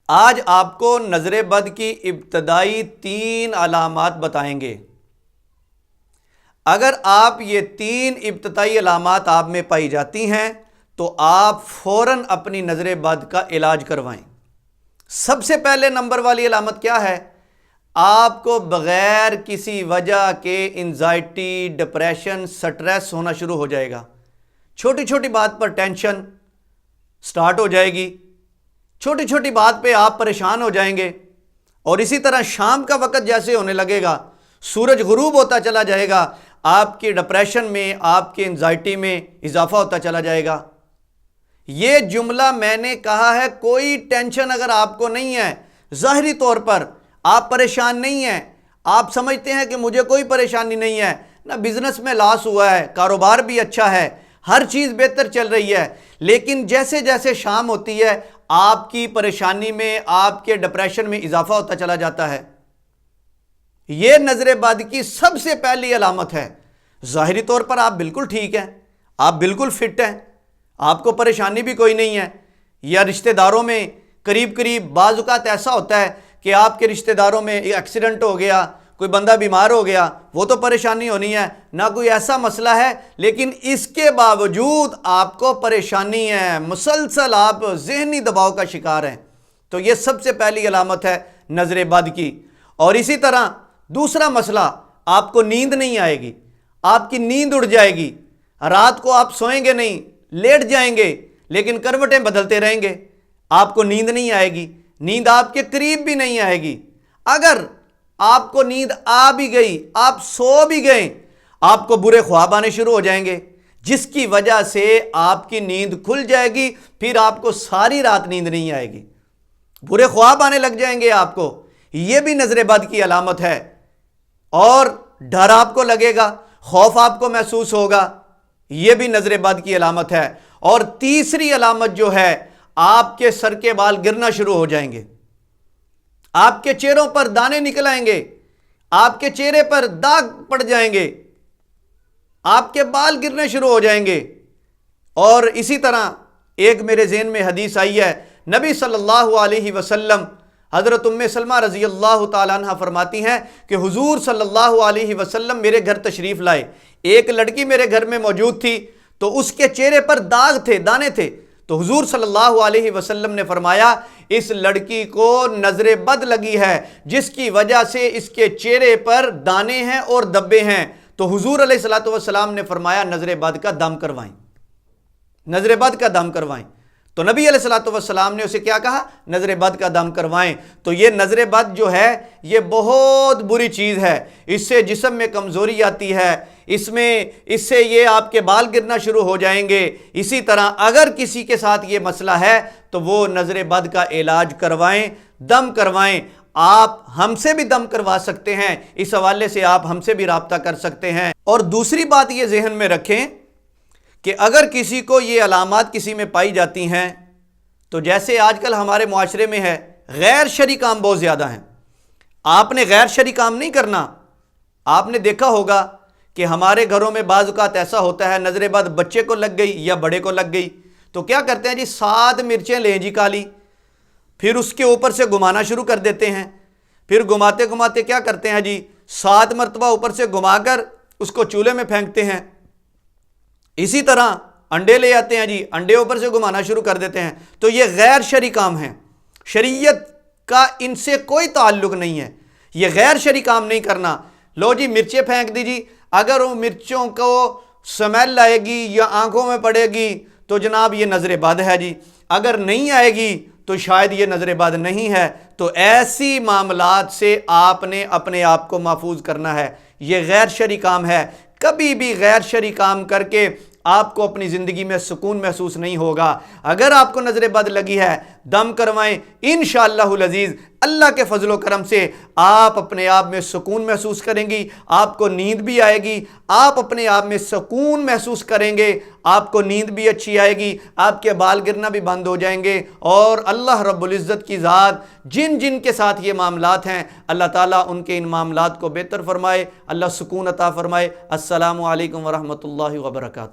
آج آپ کو نظر بد کی ابتدائی 3 علامات بتائیں گے۔ اگر آپ یہ 3 ابتدائی علامات آپ میں پائی جاتی ہیں تو آپ فوراً اپنی نظر بد کا علاج کروائیں۔ سب سے پہلے نمبر والی علامت کیا ہے؟ آپ کو بغیر کسی وجہ کے انزائٹی، ڈپریشن، سٹریس ہونا شروع ہو جائے گا۔ چھوٹی چھوٹی بات پر ٹینشن سٹارٹ ہو جائے گی، چھوٹی چھوٹی بات پہ آپ پریشان ہو جائیں گے، اور اسی طرح شام کا وقت جیسے ہونے لگے گا، سورج غروب ہوتا چلا جائے گا، آپ کی ڈپریشن میں، آپ کی انزائٹی میں اضافہ ہوتا چلا جائے گا۔ یہ جملہ میں نے کہا ہے، کوئی ٹینشن اگر آپ کو نہیں ہے، ظاہری طور پر آپ پریشان نہیں ہیں، آپ سمجھتے ہیں کہ مجھے کوئی پریشانی نہیں ہے، نہ بزنس میں لاس ہوا ہے، کاروبار بھی اچھا ہے، ہر چیز بہتر چل رہی ہے، لیکن جیسے جیسے شام ہوتی ہے آپ کی پریشانی میں، آپ کے ڈپریشن میں اضافہ ہوتا چلا جاتا ہے۔ یہ نظر بد کی سب سے پہلی علامت ہے۔ ظاہری طور پر آپ بالکل ٹھیک ہیں، آپ بالکل فٹ ہیں، آپ کو پریشانی بھی کوئی نہیں ہے، یا رشتہ داروں میں قریب بعض اوقات ایسا ہوتا ہے کہ آپ کے رشتہ داروں میں ایکسیڈنٹ ہو گیا، کوئی بندہ بیمار ہو گیا، وہ تو پریشانی ہونی ہے، نہ کوئی ایسا مسئلہ ہے، لیکن اس کے باوجود آپ کو پریشانی ہے، مسلسل آپ ذہنی دباؤ کا شکار ہیں، تو یہ سب سے پہلی علامت ہے نظر بد کی۔ اور اسی طرح دوسرا مسئلہ، آپ کو نیند نہیں آئے گی، آپ کی نیند اڑ جائے گی، رات کو آپ سوئیں گے نہیں، لیٹ جائیں گے، لیکن کروٹیں بدلتے رہیں گے، آپ کو نیند نہیں آئے گی، نیند آپ کے قریب بھی نہیں آئے گی۔ اگر آپ کو نیند آ بھی گئی، آپ سو بھی گئے، آپ کو برے خواب آنے شروع ہو جائیں گے، جس کی وجہ سے آپ کی نیند کھل جائے گی، پھر آپ کو ساری رات نیند نہیں آئے گی، برے خواب آنے لگ جائیں گے آپ کو۔ یہ بھی نظر بد کی علامت ہے، اور ڈر آپ کو لگے گا، خوف آپ کو محسوس ہوگا، یہ بھی نظر بد کی علامت ہے۔ اور تیسری علامت جو ہے، آپ کے سر کے بال گرنا شروع ہو جائیں گے، آپ کے چہروں پر دانے نکل آئیں گے، آپ کے چہرے پر داغ پڑ جائیں گے، آپ کے بال گرنے شروع ہو جائیں گے۔ اور اسی طرح ایک میرے ذہن میں حدیث آئی ہے، نبی صلی اللہ علیہ وسلم، حضرت ام سلمہ رضی اللہ تعالیٰ عنہ فرماتی ہیں کہ حضور صلی اللہ علیہ وسلم میرے گھر تشریف لائے، ایک لڑکی میرے گھر میں موجود تھی، تو اس کے چہرے پر داغ تھے، دانے تھے، تو حضور صلی اللہ علیہ وسلم نے فرمایا اس لڑکی کو نظر بد لگی ہے، جس کی وجہ سے اس کے چہرے پر دانے ہیں اور دبے ہیں۔ تو حضور علیہ السلام نے فرمایا نظر بد کا دم کروائیں، نظر بد کا دم کروائیں۔ تو نبی علیہ السلام نے اسے کیا کہا؟ نظر بد کا دم کروائیں۔ تو یہ نظر بد جو ہے یہ بہت بری چیز ہے، اس سے جسم میں کمزوری آتی ہے، اس سے یہ آپ کے بال گرنا شروع ہو جائیں گے۔ اسی طرح اگر کسی کے ساتھ یہ مسئلہ ہے تو وہ نظر بد کا علاج کروائیں، دم کروائیں۔ آپ ہم سے بھی دم کروا سکتے ہیں، اس حوالے سے آپ ہم سے بھی رابطہ کر سکتے ہیں۔ اور دوسری بات یہ ذہن میں رکھیں کہ اگر کسی کو یہ علامات کسی میں پائی جاتی ہیں، تو جیسے آج کل ہمارے معاشرے میں ہے، غیر شرعی کام بہت زیادہ ہیں، آپ نے غیر شرعی کام نہیں کرنا۔ آپ نے دیکھا ہوگا کہ ہمارے گھروں میں بعض اوقات ایسا ہوتا ہے، نظر بد بچے کو لگ گئی یا بڑے کو لگ گئی، تو کیا کرتے ہیں جی، 7 مرچیں لیں جی کالی، پھر اس کے اوپر سے گھمانا شروع کر دیتے ہیں، پھر گھماتے گھماتے کیا کرتے ہیں جی، 7 مرتبہ اوپر سے گھما کر اس کو چولہے میں پھینکتے ہیں۔ اسی طرح انڈے لے آتے ہیں جی، انڈے اوپر سے گھمانا شروع کر دیتے ہیں۔ تو یہ غیر شرعی کام ہیں، شریعت کا ان سے کوئی تعلق نہیں ہے، یہ غیر شرعی کام نہیں کرنا۔ لو جی مرچیں پھینک دی جی، اگر وہ مرچوں کو سمیل آئے گی یا آنکھوں میں پڑے گی تو جناب یہ نظر بد ہے جی، اگر نہیں آئے گی تو شاید یہ نظر بد نہیں ہے۔ تو ایسی معاملات سے آپ نے اپنے آپ کو محفوظ کرنا ہے، یہ غیر شرعی کام ہے۔ کبھی بھی غیر شرعی کام کر کے آپ کو اپنی زندگی میں سکون محسوس نہیں ہوگا۔ اگر آپ کو نظر بد لگی ہے، دم کروائیں، انشاءاللہ العزیز اللہ کے فضل و کرم سے آپ اپنے آپ میں سکون محسوس کریں گی، آپ کو نیند بھی آئے گی، آپ اپنے آپ میں سکون محسوس کریں گے، آپ کو نیند بھی اچھی آئے گی، آپ کے بال گرنا بھی بند ہو جائیں گے۔ اور اللہ رب العزت کی ذات جن جن کے ساتھ یہ معاملات ہیں، اللہ تعالیٰ ان کے ان معاملات کو بہتر فرمائے، اللہ سکون عطا فرمائے۔ السلام علیکم ورحمۃ اللہ وبرکاتہ۔